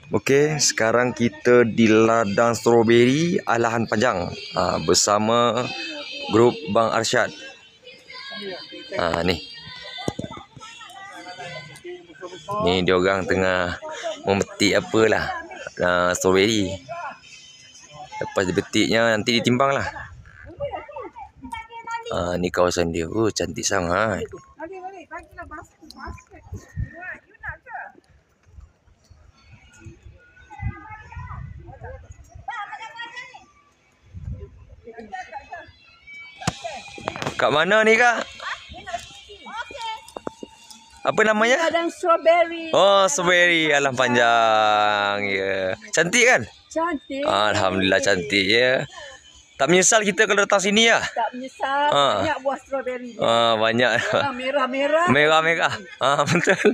Okey, sekarang kita di ladang stroberi Alahan Panjang bersama grup Bang Arsyad. Ni. Ni dia orang tengah memetik apalah stroberi. Lepas dipetiknya nanti ditimbanglah. Ni kawasan dia. Oh, cantik sangat. Kat mana ni, Kak? Apa namanya? Ladang strawberry. Oh, strawberry Alahan Panjang. Ya. Cantik kan? Cantik. Alhamdulillah cantik ya. Tak menyesal kita kalau datang sini ya? Tak menyesal. Banyak buah strawberry. Banyak. Merah-merah. Merah-merah. Betul.